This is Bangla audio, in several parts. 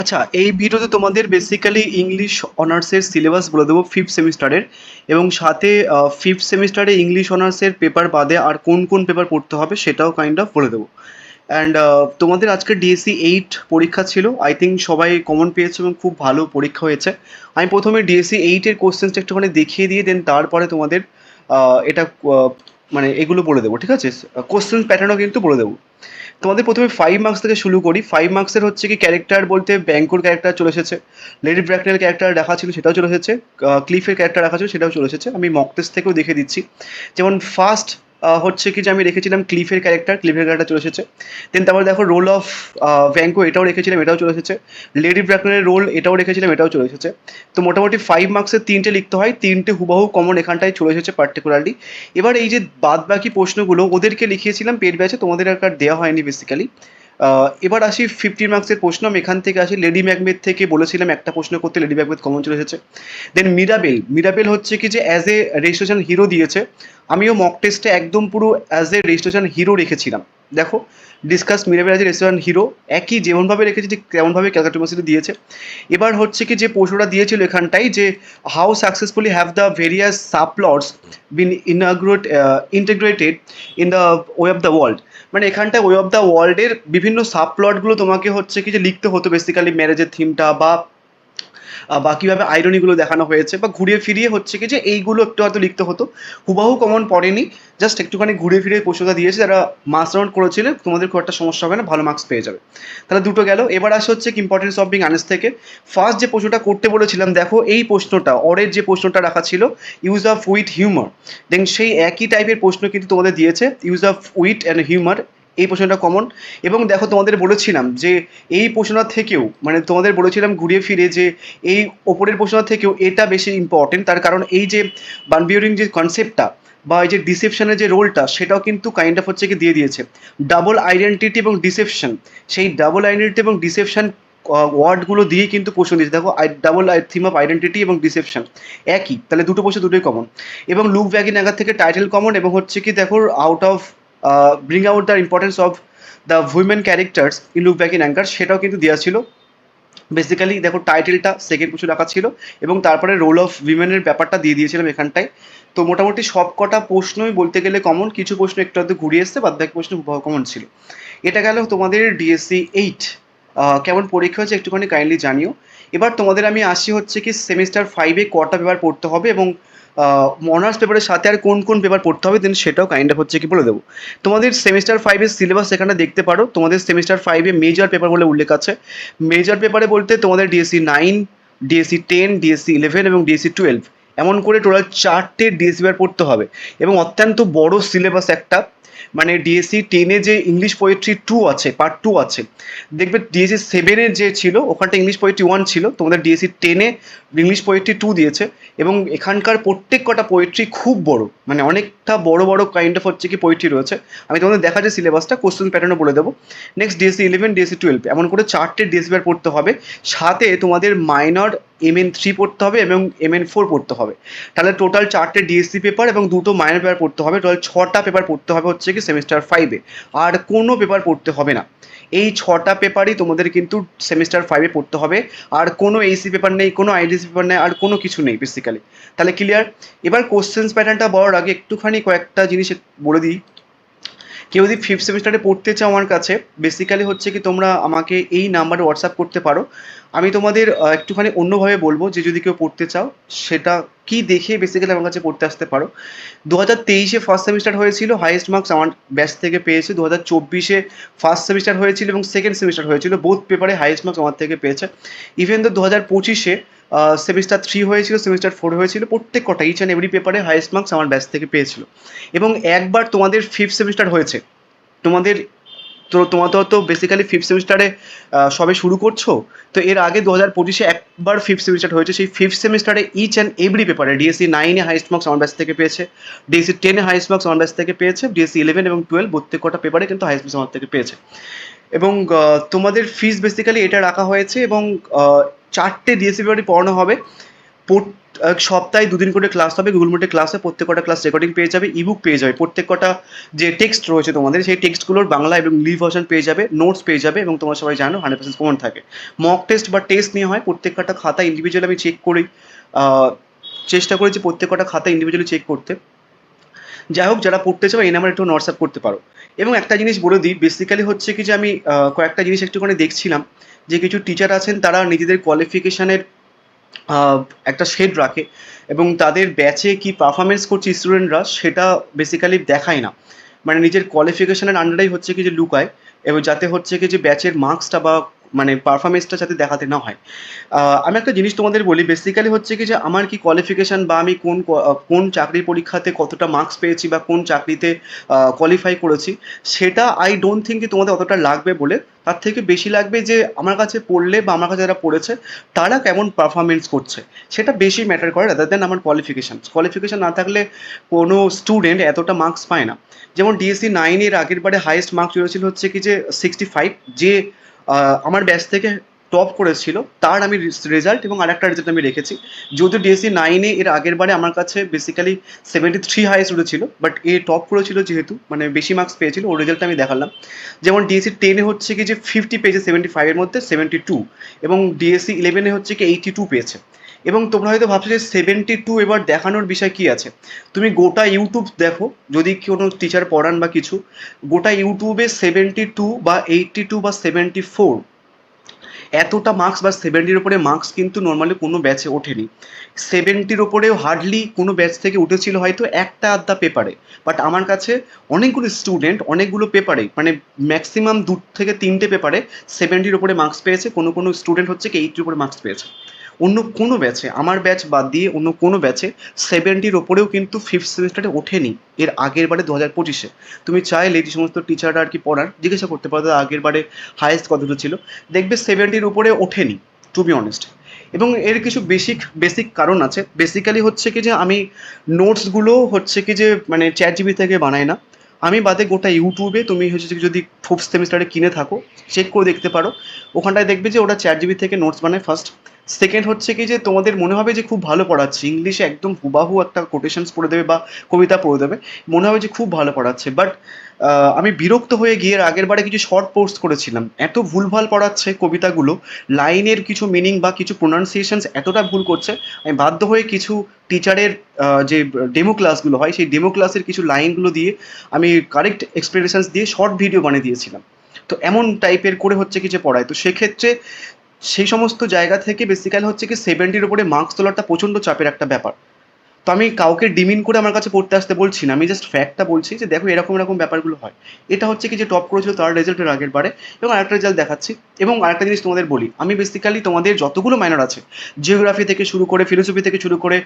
আচ্ছা, এই ভিডিওতে তোমাদের বেসিক্যালি ইংলিশ অনার্সের সিলেবাস বলে দেবো ফিফথ সেমিস্টারের, এবং সাথে ফিফথ সেমিস্টারে ইংলিশ অনার্সের পেপার বাদে আর কোন কোন পেপার পড়তে হবে সেটাও কাইন্ড অফ বলে দেবো। অ্যান্ড তোমাদের আজকে ডিএসসি 8 পরীক্ষা ছিল, আই থিঙ্ক সবাই কমন পেয়েছে এবং খুব ভালো পরীক্ষা হয়েছে। আমি প্রথমে ডিএসসি 8-এর কোশ্চেন্সটা একটুখানি দেখিয়ে দিয়ে দেন তারপরে তোমাদের এটা মানে এগুলো বলে দেবো, ঠিক আছে? কোশ্চেন প্যাটার্নও কিন্তু বলে দেবো। তোমাদের প্রথমে 5 মার্কস থেকে শুরু করি। 5 মার্কসের হচ্ছে কি ক্যারেক্টার বলতে ব্যাঙ্কোর ক্যারেক্টার চলে এসেছে, লেডি ব্র্যাকনেল ক্যারেক্টার রাখা ছিল সেটাও চলে এসেছে, ক্লিফের ক্যারেক্টার রাখা ছিল সেটাও চলে এসেছে। আমি মক টেস্ট থেকেও দেখে দিচ্ছি। যেমন ফার্স্ট হচ্ছে কি যে আমি রেখেছিলাম ক্লিফের ক্যারেক্টার চলে এসেছে। দেন তারপরে দেখো রোল অফ ভ্যাঙ্কো এটাও রেখেছিলাম, এটাও চলে এসেছে। লেডি ব্র্যাকনেলের রোল এটাও রেখেছিলাম, এটাও চলে এসেছে। তো মোটামুটি 5 মার্কসের 3টে লিখতে হয়, 3টে হুবাহু কমন এখানটায় চলে এসেছে পার্টিকুলারলি। এবার এই যে বাদ বাকি প্রশ্নগুলো ওদেরকে লিখিয়েছিলাম পেড ব্যাচে, তোমাদের আর দেওয়া হয়নি বেসিক্যালি। এবার আসি 15 মার্কসের প্রশ্ন। আমি এখান থেকে আসি লেডি ম্যাকবেথ থেকে বলেছিলাম একটা প্রশ্ন করতে, লেডি ম্যাকবেথ কমন চলে এসেছে। দেন মিরাবেল হচ্ছে কি যে অ্যাজ এ রেজিস্ট্রেশন হিরো দিয়েছে। আমিও মক টেস্টে একদম পুরো অ্যাজ এ রেজিস্ট্রেশন হিরো রেখেছিলাম। দেখো, discuss Mirabel as a registration hero, একই যেমনভাবে রেখেছি ঠিক তেমনভাবে ক্যালকাটা ইউনিভার্সিটি দিয়েছে। এবার হচ্ছে কি যে প্রশ্নটা দিয়েছিল এখানটাই যে how successfully have the various subplots been integrated in the way of the world. মানে এখানটায় ওয়ে অফ দ্য ওয়ার্ল্ডের বিভিন্ন সাবপ্লটগুলো তোমাকে হচ্ছে কি যে লিখতে হতো, বেসিক্যালি ম্যারেজের থিমটা বা কীভাবে আইরনিগুলো দেখানো হয়েছে, বা ঘুরিয়ে ফিরিয়ে হচ্ছে কি যে এইগুলো একটু হয়তো লিখতে হতো। হুবাহু কমন পড়েনি, জাস্ট একটুখানি ঘুরিয়ে ফিরিয়ে প্রশ্নটা দিয়েছে। যারা মার্কস রাউন্ড করেছিলে তোমাদের খুব একটা সমস্যা হবে না, ভালো মার্কস পেয়ে যাবে। তাহলে দুটো গেল। এবার আসে হচ্ছে কি ইম্পর্টেন্স অফ বিং আনেস্ট থেকে। ফার্স্ট যে প্রশ্নটা করতে বলেছিলাম, দেখো এই প্রশ্নটা অরের যে প্রশ্নটা রাখা ছিল, ইউজ অফ উইথ হিউমার, দেন সেই একই টাইপের প্রশ্ন কিন্তু তোমাদের দিয়েছে, use of with and humour. এই প্রশ্নটা কমন। এবং দেখো তোমাদের বলেছিলাম যে এই প্রশ্নটা থেকেও, মানে তোমাদের বলেছিলাম ঘুরিয়ে ফিরে যে এই ওপরের প্রশ্নটা থেকেও এটা বেশি ইম্পর্টেন্ট, তার কারণ এই যে বানবিউরিং যে কনসেপ্টটা বা এই যে ডিসেপশনের যে রোলটা সেটাও কিন্তু কাইন্ড অফ হচ্ছে কি দিয়ে দিয়েছে। ডাবল আইডেন্টিটি এবং ডিসেপশন, সেই ডাবল আইডেন্টিটি এবং ডিসেপশন ওয়ার্ডগুলো দিয়ে কিন্তু প্রশ্ন দিয়েছে। দেখো, ডাবল থিম অফ আইডেন্টিটি এবং ডিসেপশন একই, তাহলে দুটো প্রশ্ন দুটোই কমন। এবং লুক ব্যাগিন আগার থেকে টাইটেল কমন, এবং হচ্ছে কি দেখো out of bring out the importance of the women characters in look back in anchor, সেটাও কিন্তু দেওয়া ছিল। বেসিক্যালি দেখো টাইটেলটা সেকেন্ড কিছু রাখা ছিল, এবং তারপরে রোল অফ উইমেনের ব্যাপারটা দিয়ে দিয়েছিলাম এখানটায়। তো মোটামুটি সব কটা প্রশ্নই বলতে গেলে কমন, কিছু প্রশ্ন একটু আধটু ঘুরিয়ে এসছে, বাদ বাকি প্রশ্ন কমন ছিল। এটা গেল তোমাদের ডিএসসি 8। কেমন পরীক্ষা হয়েছে একটুখানি কাইন্ডলি জানিও। এবার তোমাদের আমি আসি হচ্ছে কি সেমিস্টার 5-এ কটা পেপার পড়তে হবে, এবং অনার্স পেপারের সাথে আর কোন কোন পেপার পড়তে হবে দেন সেটাও কাইন্ড অফ হচ্ছে কি বলে দেবো। তোমাদের সেমিস্টার 5-এর সিলেবাস এখানে দেখতে পারো। তোমাদের সেমিস্টার 5-এ মেজর পেপার বলে উল্লেখ আছে। মেজর পেপারে বলতে তোমাদের ডিএসসি 9, ডিএসসি 10, ডিএসসি 11 এবং ডিএসসি 12, এমন করে টোটাল 4টে ডিএসসি পেপার পড়তে হবে, এবং অত্যন্ত বড় সিলেবাস একটা। মানে ডিএসসি 10-এ যে ইংলিশ পোয়েট্রি 2 আছে, পার্ট 2 আছে, দেখবে ডিএসসি 7-এ যে ছিল ওখানটা ইংলিশ পোয়েট্রি 1 ছিল, তোমাদের ডিএসসি 10-এ ইংলিশ পোয়েট্রি 2 দিয়েছে। এবং এখানকার প্রত্যেক কটা পোয়েট্রি খুব বড়, মানে অনেকটা বড় বড় কাইন্ড অফ হচ্ছে কি পোয়েট্রি রয়েছে। আমি তোমাদের দেখা যে সিলেবাসটা কোশ্চেন প্যাটার্নও বলে দেবো। নেক্সট ডিএসসি 11, ডিএসসি 12, এমন করে 4টে ডিএসসি পেপার পড়তে হবে। সাথে তোমাদের মাইনর MN3 পড়তে হবে এবং MN4 পড়তে হবে। তাহলে টোটাল 4টে ডিএসসি পেপার এবং দুটো মাইনর পেপার পড়তে হবে, টোটাল 6টা পেপার পড়তে হবে হচ্ছে কি সেমিস্টার 5-এ। আর কোনো পেপার পড়তে হবে না। এই 6টা পেপারই তোমাদের কিন্তু সেমিস্টার 5-এ পড়তে হবে। আর কোনো এইসি পেপার নেই, কোনো আইডিসি পেপার নেই, আর কোনো কিছু নেই বেসিক্যালি। তাহলে ক্লিয়ার? এবার কোশ্চেন্স প্যাটার্নটা বলার আগে একটুখানি কয়েকটা জিনিস বলে দিই। কেউ যদি ফিফথ সেমিস্টারে পড়তে চাও আমার কাছে, বেসিক্যালি হচ্ছে কি তোমরা আমাকে এই নাম্বারে হোয়াটসঅ্যাপ করতে পারো। আমি তোমাদের একটুখানি অন্যভাবে বলবো যে যদি কেউ পড়তে চাও সেটা কি দেখে বেসিক্যালি আমার কাছে পড়তে আসতে পারো। 2023-এ ফার্স্ট সেমিস্টার হয়েছিল, হাইয়েস্ট মার্কস আমার ব্যাচ থেকে পেয়েছে। 2024-এ ফার্স্ট সেমিস্টার হয়েছিল এবং সেকেন্ড সেমিস্টার হয়েছিল, বোথ পেপারে হাইয়েস্ট মার্কস আমার থেকে পেয়েছে। ইভেন তো 2025-এ সেমিস্টার 3 হয়েছিল, সেমিস্টার 4 হয়েছিল, প্রত্যেক কটা ইচ অ্যান্ড এভরি পেপারে হাইয়েস্ট মার্কস আমার ব্যাচ থেকে পেয়েছিল। এবং একবার তোমাদের ফিফথ সেমিস্টার হয়েছে, তোমাদের তো বেসিক্যালি ফিফথ সেমিস্টারে সবে শুরু করছো। তো এর আগে 2025-এ একবার ফিফথ সেমিস্টার হয়েছে, সেই ফিফথ সেমিস্টারে ইচ অ্যান্ড এভরি পেপারে ডিএসসি 9-এ হাইয়েস্ট মার্কস আমার ব্যাচ থেকে পেয়েছে, ডিএসসি 10-এ হাইয়েস্ট মার্কস আমার ব্যাচ থেকে পেয়েছে, ডিএসসি 11 এবং 12 প্রত্যেক কটা পেপারে কিন্তু হাইয়েস্ট মার্কস আমার থেকে পেয়েছে। এবং তোমাদের ফিস বেসিক্যালি এটা রাখা হয়েছে, এবং 4টে ডিএসসি পেপারই পড়ানো হবে। সপ্তাহে 2 দিন করে ক্লাস হবে, গুগল মিটে ক্লাস হয়, প্রত্যেকটা ক্লাস রেকর্ডিং পেয়ে যাবে, ইবুক পেয়ে যাবে, প্রত্যেকটা যে টেক্সট রয়েছে তোমাদের সেই টেক্সটগুলোর বাংলা এবং ইংলিশ ভার্সন পেয়ে যাবে, নোটস পেয়ে যাবে, এবং তোমরা সবাই জানো 100% কমন থাকে। মক টেস্ট বা টেস্ট নিয়ে হয়, প্রত্যেকটা খাতা ইন্ডিভিজুয়ালি আমি চেক করি, চেষ্টা করেছি প্রত্যেকটা খাতা ইন্ডিভিজুয়ালি চেক করতে। যাই হোক, যারা পড়তে চাও এই নাম্বার একটু হোয়াটসঅ্যাপ করতে পারো। এবং একটা জিনিস বলে দিই, বেসিক্যালি হচ্ছে কি যে আমি কয়েকটা জিনিস একটুখানি দেখছিলাম যে কিছু টিচার আছেন তারা নিজেদের কোয়ালিফিকেশানের একটা শেড রাখে, এবং তাদের ব্যাচে কি পারফরমেন্স করছে স্টুডেন্টরা সেটা বেসিক্যালি দেখায় না, মানে নিজের কোয়ালিফিকেশনের আন্ডারেই হচ্ছে কি যে লুকায়, এবং যাতে হচ্ছে কি যে ব্যাচের মার্কসটা বা মানে পারফরমেন্সটা যাতে দেখাতে না হয়। আমি একটা জিনিস তোমাদের বলি, বেসিক্যালি হচ্ছে কি যে আমার কি কোয়ালিফিকেশান বা আমি কোন চাকরির পরীক্ষাতে কতটা মার্কস পেয়েছি বা কোন চাকরিতে কোয়ালিফাই করেছি, সেটা আই ডোন্ট থিঙ্ক তোমাদের অতটা লাগবে বলে। তার থেকে বেশি লাগবে যে আমার কাছে পড়লে বা আমার কাছে যারা পড়েছে তারা কেমন পারফরমেন্স করছে, সেটা বেশি ম্যাটার করে রাদার দেন আমার কোয়ালিফিকেশান না থাকলে কোনো স্টুডেন্ট এতটা মার্কস পায় না। যেমন ডিএসসি 9-এর আগের বারে হাইয়েস্ট মার্কস চলেছিল হচ্ছে কি যে 65, যে আমার ব্যাচ থেকে টপ করেছিল তার আমি রেজাল্ট এবং আরেকটা রেজাল্ট আমি রেখেছি। যদিও ডিএসসি 9-এ এর আগের বারে আমার কাছে বেসিক্যালি 73 হাইয়েস্ট উঠেছিল, বাট এ টপ করেছিল যেহেতু মানে বেশি মার্কস পেয়েছিল, ওর রেজাল্ট আমি দেখালাম। যেমন ডিএসসি 10-এ হচ্ছে কি যে 50 পেয়েছে 75-এর মধ্যে 72, এবং ডিএসসি 11-এ হচ্ছে কি 82 পেয়েছে। এবং তোমরা হয়তো ভাবছো যে 72 এবার দেখানোর বিষয় কি আছে, তুমি গোটা ইউটিউব দেখো, যদি কোনো টিচার পড়ান বা কিছু, গোটা ইউটিউবে 72 বা 82 বা 74 এতটা মার্কস বা 70-র ওপরে মার্কস কিন্তু নর্মালি কোনো ব্যাচে ওঠেনি। 70-র ওপরেও হার্ডলি কোনো ব্যাচ থেকে উঠেছিল হয়তো একটা আধটা পেপারে, বাট আমার কাছে অনেকগুলো স্টুডেন্ট অনেকগুলো পেপারে মানে ম্যাক্সিমাম 2 থেকে 3টে পেপারে 70-র ওপরে মার্কস পেয়েছে, কোনো স্টুডেন্ট হচ্ছে কি 80-র উপরে মার্কস পেয়েছে। অন্য কোনো ব্যাচে, আমার ব্যাচ বাদ দিয়ে অন্য কোনো ব্যাচে 70-র ওপরেও কিন্তু ফিফথ সেমিস্টারে ওঠেনি এর আগের বারে 2025-এ। তুমি চাইলে যে সমস্ত টিচাররা আর কি পড়ার জিজ্ঞাসা করতে পারো আগের বারে হায়েস্ট কতটা ছিল, দেখবে 70-র উপরে ওঠেনি, টু বি অনেস্ট। এবং এর কিছু বেসিক কারণ আছে, বেসিক্যালি হচ্ছে কি যে আমি নোটসগুলো হচ্ছে কি যে মানে চ্যাট জিবি থেকে বানাই না, আমি বাদে গোটা ইউটিউবে তুমি হচ্ছে কি যদি ফোর্থ সেমিস্টারে কিনে থাকো চেক করে দেখতে পারো, ওখানটায় দেখবে যে ওটা চ্যাট জিবি থেকে নোটস বানায় ফার্স্ট। সেকেন্ড হচ্ছে কি যে তোমাদের মনে হবে যে খুব ভালো পড়াচ্ছে, ইংলিশে একদম হুবাহু একটা কোটেশনস পড়ে দেবে বা কবিতা পড়ে দেবে, মনে হবে যে খুব ভালো পড়াচ্ছে, বাট আমি বিরক্ত হয়ে গিয়ে এর আগের বারে কিছু শর্ট পোস্ট করেছিলাম, এত ভুলভাল পড়াচ্ছে কবিতাগুলো, লাইনের কিছু মিনিং বা কিছু প্রোনাউন্সিয়েশনস এতটা ভুল করছে, আমি বাধ্য হয়ে কিছু টিচারের যে ডেমো ক্লাসগুলো হয় সেই ডেমো ক্লাসের কিছু লাইনগুলো দিয়ে আমি কারেক্ট এক্সপ্লেনেশনস দিয়ে শর্ট ভিডিও বানিয়ে দিয়েছিলাম। তো এমন টাইপের করে হচ্ছে কি যে পড়ায়, তো সেক্ষেত্রে সেই সমস্ত জায়গা থেকে বেসিক্যালি হচ্ছে কি 70-র উপরে মার্কস তোলাটা প্রচণ্ড চাপের একটা ব্যাপার। তো আমি কাউকে ডিমিন করে আমার কাছে পড়তে আসতে বলছি না, আমি জাস্ট ফ্যাক্টটা বলছি যে দেখো এরকম এরকম ব্যাপারগুলো হয়। এটা হচ্ছে কি যে টপ করেছিল তার রেজাল্টের আগের বারে, এবং আরেকটা রেজাল্ট দেখাচ্ছি। এবং আরেকটা জিনিস তোমাদের বলি, আমি বেসিক্যালি তোমাদের যতগুলো মাইনর আছে, জিওগ্রাফি থেকে শুরু করে, ফিলোসফি থেকে শুরু করে,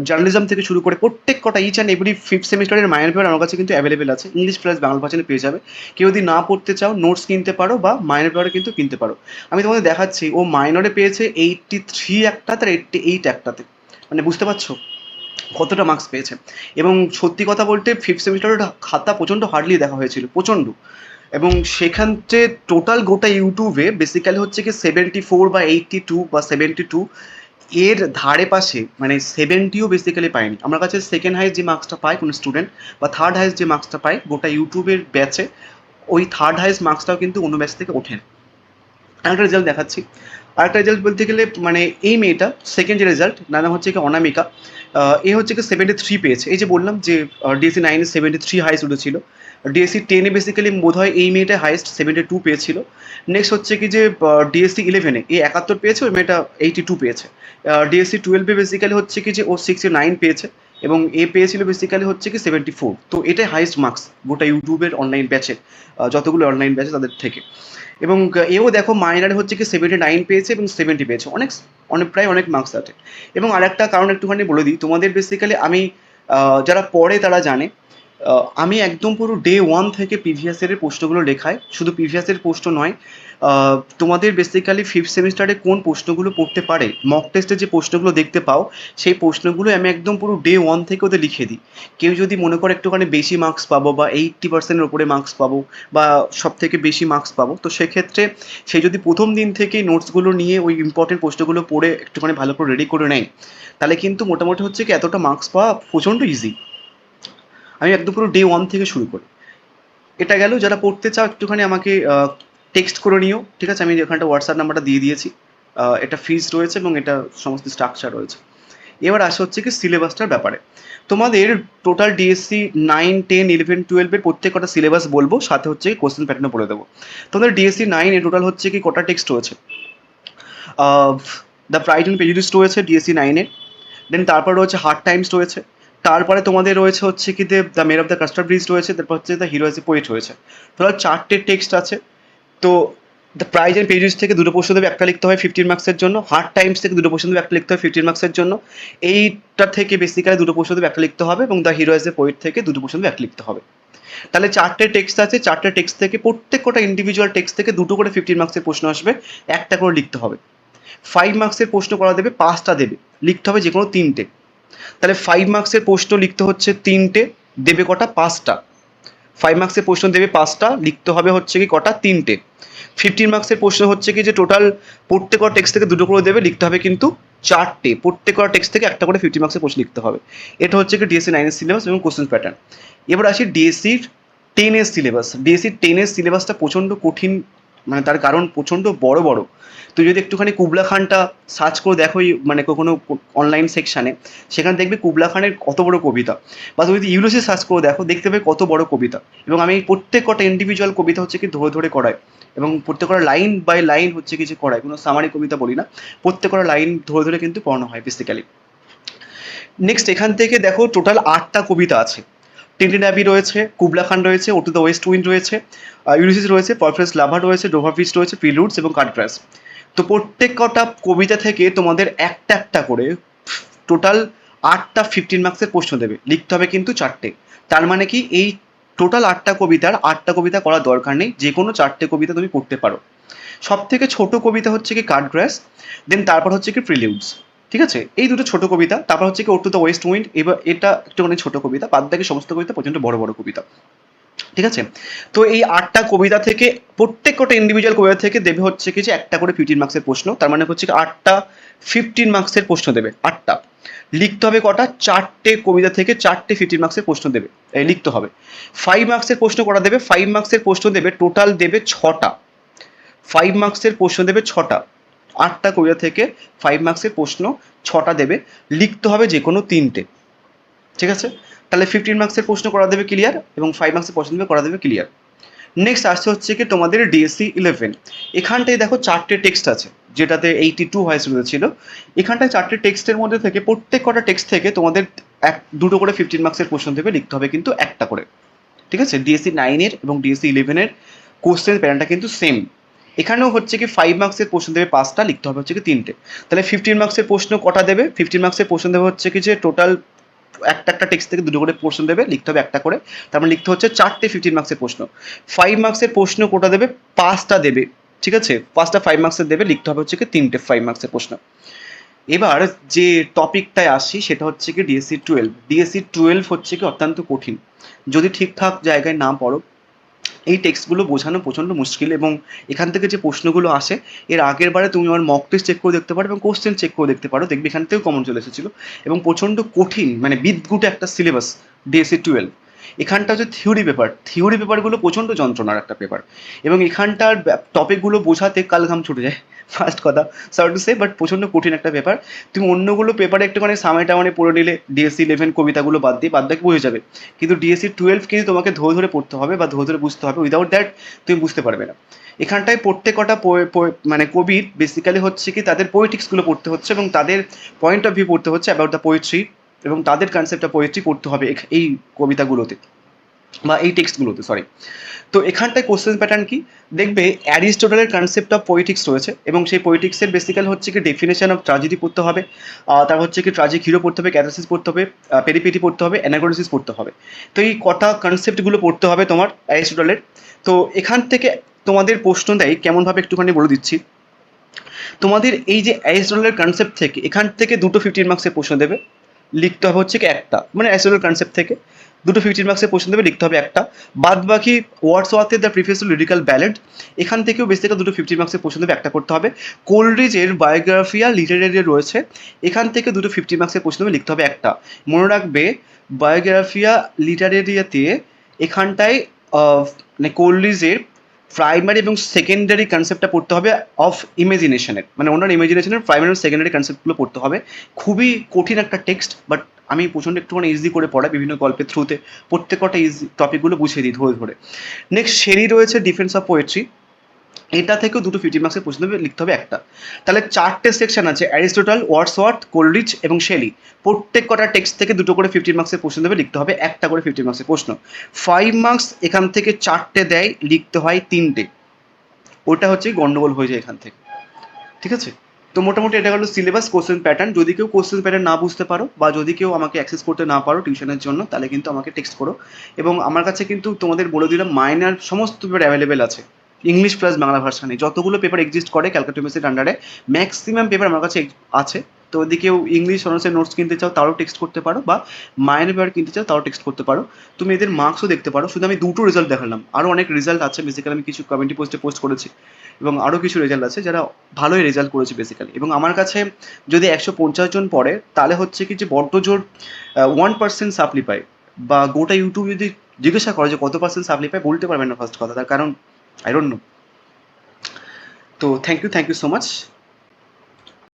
জার্নালিজম থেকে শুরু করে, প্রত্যেক কটা ইচ অ্যান্ড এভরি ফিফথ সেমিস্টারের মাইনর পেপার আমার কাছে কিন্তু অ্যাভেলেবেল আছে, ইংলিশ প্লাস বাংলা ভার্সনে পেয়ে যাবে। কেউ যদি না পড়তে চাও নোটস কিনতে পারো বা মাইনর পেপারে কিন্তু কিনতে পারো। আমি তোমাদের দেখাচ্ছি, ও মাইনরে পেয়েছে 83 একটাতে আর 88 একটাতে, মানে বুঝতে পারছো কতটা মার্কস পেয়েছে। এবং সত্যি কথা বলতে ফিফথ সেমিস্টারের খাতা প্রচণ্ড হার্ডলি দেখা হয়েছিল, প্রচণ্ড। এবং সেখান থেকে টোটাল গোটা ইউটিউবে বেসিক্যালি হচ্ছে কি 74 বা 82 বা 72 এর ধারে পাশে মানে 70ও বেসিক্যালি পায়নি। আমার কাছে সেকেন্ড হাইস্ট যে মার্কসটা পায় কোনো স্টুডেন্ট বা থার্ড হাইস্ট যে মার্কসটা পায় গোটা ইউটিউবের ব্যাচে, ওই থার্ড হাইস্ট মার্কসটাও কিন্তু অন্য ব্যাচ থেকে ওঠেন। আরেকটা রেজাল্ট দেখাচ্ছি, আরেকটা রেজাল্ট বলতে গেলে মানে এই মেয়েটা সেকেন্ড যে রেজাল্ট, নাম হচ্ছে কি অনামিকা, এ হচ্ছে কি 73 পেয়েছে। এই যে বললাম যে ডিএসসি 9-এ 73 হাইস্ট উঠেছিল, ডিএসসি 10-এ বেসিক্যালি বোধ হয় এই মেয়েটা হাইস্ট 72 পেয়েছিল। নেক্সট হচ্ছে কি যে ডিএসসি 11-এ এ 71 পেয়েছে, ওই মেয়েটা 82 পেয়েছে। ডিএসসি 12-এ বেসিক্যালি হচ্ছে কি যে ও 69 পেয়েছে, এবং এ পেয়েছিল বেসিক্যালি হচ্ছে কি 74। তো এটাই হাইস্ট মার্কস গোটা ইউটিউবের অনলাইন ব্যাচের, যতগুলো অনলাইন ব্যাচে তাদের থেকে। এবং এও দেখো মাইনারে হচ্ছে কি 79 পেয়েছে এবং 70 পেয়েছে, অনেক অনেক প্রায় অনেক মার্কস আছে। এবং আরেকটা কারণ একটুখানি বলে দিই তোমাদের, বেসিক্যালি আমি যারা পড়ে তারা জানে আমি একদম পুরো ডে ওয়ান থেকে প্রিভিয়াস ইয়ারের প্রশ্নগুলো লেখাই, শুধু প্রিভিয়াস ইয়ারের প্রশ্ন নয়। তোমাদের বেসিক্যালি ফিফথ সেমিস্টারে কোন প্রশ্নগুলো পড়তে পারে, মক টেস্টে যে প্রশ্নগুলো দেখতে পাও সেই প্রশ্নগুলো আমি একদম পুরো ডে ওয়ান থেকে ওদের লিখে দিই। কেউ যদি মনে করে একটুখানি বেশি মার্কস পাবো বা 80%-এর ওপরে মার্কস পাবো বা সব থেকে বেশি মার্কস পাবো, তো সেক্ষেত্রে সে যদি প্রথম দিন থেকেই নোটসগুলো নিয়ে ওই ইম্পর্টেন্ট প্রশ্নগুলো পড়ে একটুখানি ভালো করে রেডি করে নেয়, তাহলে কিন্তু মোটামুটি হচ্ছে কি এতটা মার্কস পাওয়া প্রচণ্ড ইজি। আমি একদম পুরো ডে ওয়ান থেকে শুরু করি। এটা গেল, যারা পড়তে চাও একটুখানি আমাকে টেক্সট করে নিও, ঠিক আছে? আমি এখানটা হোয়াটসঅ্যাপ নাম্বারটা দিয়ে দিয়েছি। এটা ফিজ রয়েছে এবং এটা সমস্ত স্ট্রাকচার রয়েছে। এবার আসা হচ্ছে কি সিলেবাসটার ব্যাপারে। তোমাদের টোটাল ডিএসসি 9, 10, 11, 12-এর প্রত্যেক কটা সিলেবাস বলবো, সাথে হচ্ছে কি কোশ্চেন প্যাটার্নও বলে দেবো। তোমাদের ডিএসসি 9 এ টোটাল হচ্ছে কি কটা টেক্সট রয়েছে? দ্য প্রাইড অ্যান্ড প্রেজুডিস রয়েছে ডিএসসি 9-এ। দেন তারপর রয়েছে হার্ড টাইমস রয়েছে। তারপরে তোমাদের রয়েছে হচ্ছে কি দ্য মের অফ দ্য কাস্টার্ড ব্রিজ রয়েছে। তারপর হচ্ছে the hero as a poet রয়েছে। টোটাল 4টে টেক্সট আছে। তো দ্য প্রাইজ অ্যান্ড প্রেজুডিস থেকে দুটো প্রশ্ন দেবে, একটা লিখতে হয় 15 মার্কসের জন্য। হার্ড টাইমস থেকে দুটো প্রশ্ন দেবে, একটা লিখতে হয় 15 মার্কসের জন্য। এইটা থেকে বেসিক্যালি দুটো প্রশ্ন দেবে, একটা লিখতে হবে। এবং the hero as a poet থেকে দুটো প্রশ্ন দেবে, একটা লিখতে হবে। তাহলে 4টে টেক্সট আছে, 4টে টেক্সট থেকে প্রত্যেক কটা ইন্ডিভিজুয়াল টেক্সট থেকে দুটো করে 15 মার্কসের প্রশ্ন আসবে, একটা করে লিখতে হবে। 5 মার্কসের প্রশ্ন করা দেবে, 5টা দেবে, লিখতে হবে যে কোনো 3টে। তাহলে 5 মার্কসের প্রশ্ন লিখতে হচ্ছে 3টে, দেবে কটা? 5টা। 5 মার্কসের প্রশ্ন দেবে 5টা, লিখতে হবে হচ্ছে কি কটা? 3টে। 15 মার্কসের প্রশ্ন হচ্ছে কি যে টোটাল প্রত্যেক কটা টেক্সট থেকে দুটো করে দেবে, লিখতে হবে কিন্তু 4টে। প্রত্যেক কটা টেক্সট থেকে একটা করে 50 মার্কসের প্রশ্ন লিখতে হবে। এটা হচ্ছে কি ডিএসসি 9-এর সিলেবাস এবং কোশ্চেন প্যাটার্ন। এবার আসি ডিএসসি 10-এর সিলেবাস। ডিএসসি 10-এর সিলেবাসটা প্রচণ্ড কঠিন, মানে তার কারণ প্রচণ্ড বড় বড়। তুই যদি একটুখানি কুবলা খানটা সার্চ করে দেখো, মানে কোনো অনলাইন সেকশানে, সেখানে দেখবে কুবলা খানের কত বড় কবিতা। বা তুমি যদি ইউলিসিস সার্চ করে দেখো, দেখতে পাবে কত বড় কবিতা। এবং আমি প্রত্যেক কটা ইন্ডিভিজুয়াল কবিতা হচ্ছে কি ধরে ধরে করাই, এবং প্রত্যেক কটা লাইন বাই লাইন হচ্ছে কি যে করাই, কোনো সামারি কবিতা বলি না, প্রত্যেক কটা লাইন ধরে ধরে কিন্তু পড়ানো হয় বেসিক্যালি। নেক্সট এখান থেকে দেখো টোটাল 8টা কবিতা আছে। টিনটিন অ্যাবি রয়েছে, কুবলা খান রয়েছে, ও টু দ্য ওয়েস্ট উইন্ড রয়েছে, ইউলিসিস রয়েছে, পারফেক্ট লাভার রয়েছে, ডোভার ফিস্ট রয়েছে, প্রিলুডস এবং কাঠগ্রাস। তো প্রত্যেক কটা কবিতা থেকে তোমাদের একটা একটা করে টোটাল 8টা 15 মার্কসের প্রশ্ন দেবে, লিখতে হবে কিন্তু 4টে। তার মানে কি এই টোটাল 8টা কবিতার 8টা কবিতা করার দরকার নেই, যে কোনো 4টে কবিতা তুমি পড়তে পারো। সব থেকে ছোট কবিতা হচ্ছে কি কাঠগ্রাস, দেন তারপর হচ্ছে কি প্রিলিউডস, ঠিক আছে? এই দুটো ছোট কবিতা। তারপর হচ্ছে কি ও টু দ্য ওয়েস্ট উইন্ড, এবার এটা একটুখানি ছোট কবিতা, বাদ বাকি সমস্ত কবিতা প্রচণ্ড বড় বড় কবিতা, ঠিক আছে? তো এই 8টা কবিতা থেকে প্রত্যেক কটা ইন্ডিভিজুয়াল কবিতা থেকে দেবে হচ্ছে কি যে একটা করে 15 মার্কসের প্রশ্ন। তার মানে হচ্ছে কি 8টা 15 মার্কসের প্রশ্ন দেবে, 8টা। লিখতে হবে কটা? 4টে কবিতা থেকে 4টে 15 মার্কসের প্রশ্ন দেবে, লিখতে হবে। 5 মার্কসের প্রশ্ন করা দেবে, 5 মার্কসের প্রশ্ন দেবে, টোটাল দেবে 6টা। 5 মার্কসের প্রশ্ন দেবে 6টা। 8টা কবিতা থেকে 5 মার্কসের প্রশ্ন 6টা দেবে, লিখতে হবে যে কোনো 3টে, ঠিক আছে? তাহলে 15 মার্কসের প্রশ্ন করা দেবে ক্লিয়ার, এবং 5 মার্কসের প্রশ্ন দেবে করা দেবে ক্লিয়ার। নেক্সট আসছে হচ্ছে কি তোমাদের ডিএসসি 11। এখানটায় দেখো 4টে টেক্সট আছে, যেটাতে 82 ভয়েস ছিল। এখানটায় 4টে টেক্সটের মধ্যে থেকে প্রত্যেক কটা টেক্সট থেকে তোমাদের দুটো করে 15 মার্কসের প্রশ্ন দেবে, লিখতে হবে কিন্তু একটা করে, ঠিক আছে? ডিএসসি 9-এর এবং ডিএসসি 11-এর কোশ্চেন প্যাটার্নটা কিন্তু সেম। এখানেও হচ্ছে কি 5 মার্কসের প্রশ্ন দেবে 5টা, লিখতে হবে হচ্ছে কি 3টে। তাহলে 15 মার্কসের প্রশ্ন কটা দেবে? 15 মার্কসের প্রশ্ন দেবে হচ্ছে কি যে টোটাল একটা একটা টেক্সট থেকে দুটো করে প্রশ্ন দেবে, লিখতে হবে একটা করে। তারপর লিখতে হচ্ছে 4টে 15 মার্কসের প্রশ্ন। 5 মার্কসের প্রশ্ন কোটা দেবে? 5টা দেবে, ঠিক আছে? 5টা 5 মার্কসের দেবে, লিখতে হবে হচ্ছে কি 3টে 5 মার্কসের প্রশ্ন। এবার যে টপিকটায় আসি সেটা হচ্ছে কি ডিএসসি 12। ডিএসসি 12 হচ্ছে কি অত্যন্ত কঠিন, যদি ঠিকঠাক জায়গায় না পড়ো। এই টেক্সটগুলো বোঝানো প্রচণ্ড মুশকিল, এবং এখান থেকে যে প্রশ্নগুলো আসে, এর আগের বারে তুমি আমার মক টেস্ট চেক করে দেখতে পারো এবং কোশ্চেন চেক করে দেখতে পারো, দেখবে এখান থেকেও কমন চলে এসেছিলো। এবং প্রচণ্ড কঠিন, মানে বিদঘুটে একটা সিলেবাস ডিএসসি 12। এখানটা হচ্ছে থিওরি পেপার, থিওরি পেপারগুলো প্রচণ্ড যন্ত্রণার একটা পেপার, এবং এখানটার টপিকগুলো বোঝাতে কাল ঘাম ছুটে যায়, ফার্স্ট কথা, সরি টু সে, বাট প্রচণ্ড কঠিন একটা পেপার। তুমি অন্যগুলো পেপারে একটুখানি সামনে টামনে পড়ে নিলে, ডিএসসি 11 কবিতাগুলো বাদ দিয়ে বাদ বাকি বুঝে যাবে, কিন্তু ডিএসসি 12 কিন্তু তোমাকে ধরে ধরে পড়তে হবে বা ধরে ধরে বুঝতে হবে, উইদাউট দ্যাট তুমি বুঝতে পারবে না। এখানটায় প্রত্যেক কটা মানে কবির বেসিক্যালি হচ্ছে কি তাদের পোয়েটিক্সগুলো পড়তে হচ্ছে, এবং তাদের পয়েন্ট অফ ভিউ পড়তে হচ্ছে অ্যাবাউট দ্য পোয়েট্রি, এবং তাদের কনসেপ্ট অফ পোয়েট্রি পড়তে হবে এই কবিতাগুলোতে। বা এই টেক্সটগুলোতে, সরি। তো এখানটায় কোশ্চেন প্যাটার্ন কি দেখবে, অ্যারিস্টটলের কনসেপ্ট অফ পোয়েটিক্স রয়েছে এবং সেই পোয়েটিক্সের বেসিক্যাল হচ্ছে কি ডেফিনেশন অফ ট্র্যাজেডি পড়তে হবে, তারপর হচ্ছে কি ট্র্যাজিক হিরো পড়তে হবে, ক্যাথারসিস পড়তে হবে, পেরিপেটি পড়তে হবে, অ্যানাগোনিসিস পড়তে হবে। তো এই কটা কনসেপ্টগুলো পড়তে হবে তোমার অ্যারিস্টটলের। তো এখান থেকে তোমাদের প্রশ্ন দেয় কেমনভাবে একটুখানি বলে দিচ্ছি। তোমাদের এই যে অ্যারিস্টটলের কনসেপ্ট থেকে এখান থেকে দুটো 15 মার্কসের প্রশ্ন দেবে, লিখতে হবে হচ্ছে কি একটা, মানে অ্যারিস্টটলের কনসেপ্ট থেকে দুটো 15 মার্কসের প্রশ্ন দেবে, লিখতে হবে একটা। বাদ বাকি ওয়ার্ডসওয়ার্থের দ্য প্রিফেস টু লিরিক্যাল ব্যালেড, এখান থেকেও বেসিক্যালি দুটো 15 মার্কসের প্রশ্ন দেবে, একটা করতে হবে। কোলরিজের বায়োগ্রাফিয়া লিটারেরি রয়েছে, এখান থেকে দুটো 50 মার্কসের প্রশ্ন দেবে, লিখতে হবে একটা। মনে রাখবে বায়োগ্রাফিয়া লিটারেরিয়াতে এখানটায় মানে কোলরিজের প্রাইমারি এবং সেকেন্ডারি কনসেপ্টটা পড়তে হবে অফ ইমাজিনেশনের, মানে ওনার ইমাজিনেশনের প্রাইমারি এবং সেকেন্ডারি কনসেপ্টগুলো পড়তে হবে। খুবই কঠিন একটা টেক্সট, বাট আমি প্রচণ্ড একটুখানি ইজি করে পড়াই বিভিন্ন গল্পের থ্রুতে, প্রত্যেকটা ইজি টপিকগুলো বুঝিয়ে দিই ধরে ধরে। নেক্সট শেরি রয়েছে ডিফেন্স অফ পোয়েট্রি, এটা থেকেও দুটো 50 মার্কসের প্রশ্ন দেবে, লিখতে হবে একটা। তাহলে চারটে সেকশন আছে, অ্যারিস্টটল, ওয়ার্ডসওয়ার্থ, কোলরিজ এবং শেলি। প্রত্যেক কটা টেক্সট থেকে দুটো করে 15 মার্কসের প্রশ্ন দেবে, লিখতে হবে একটা করে 15 মার্কসের প্রশ্ন। 5 মার্কস এখান থেকে চারটে দেয়, লিখতে হয় তিনটে, ওটা হচ্ছে গন্ডগোল হয়ে যায় এখান থেকে, ঠিক আছে। তো মোটামুটি এটা হলো সিলেবাস, কোশ্চেন প্যাটার্ন। যদি কেউ কোশ্চেন প্যাটার্ন না বুঝতে পারো বা যদি কেউ আমাকে অ্যাক্সেস করতে না পারো টিউশনের জন্য, তাহলে কিন্তু আমাকে টেক্সট করো। এবং আমার কাছে কিন্তু তোমাদের বলে দিলাম মাইনার সমস্ত পেপার অ্যাভেলেবেল আছে, ইংলিশ প্লাস বাংলা ভার্সানে যতগুলো পেপার এক্সিস্ট করে ক্যালকাটা মেসের আন্ডারে ম্যাক্সিমাম পেপার আমার কাছে আছে। তো যদি কেউ ইংলিশ অনার্সের নোটস কিনতে চাও তাও টেক্সট করতে পারো, বা মাইনের পেপার কিনতে চাও তাও টেক্সট করতে পারো। তুমি এদের মার্কসও দেখতে পারো, শুধু আমি দুটো রেজাল্ট দেখালাম, আরও অনেক রেজাল্ট আছে বেসিক্যালি, আমি কিছু কমিউনিটি পোস্টে পোস্ট করেছি এবং আরও কিছু রেজাল্ট আছে যারা ভালোই রেজাল্ট করেছে বেসিক্যালি। এবং আমার কাছে যদি 150 জন পড়ে তাহলে হচ্ছে কি যে বড্ড জোর 1% সাপ্লি পায়, বা গোটা ইউটিউব যদি জিজ্ঞাসা করে যে কত পার্সেন্ট সাপ্লি পায়, বলতে পারবেন না ফার্স্ট কথা, তার কারণ আই ডোন্ট নো। তো থ্যাংক ইউ সো মাচ।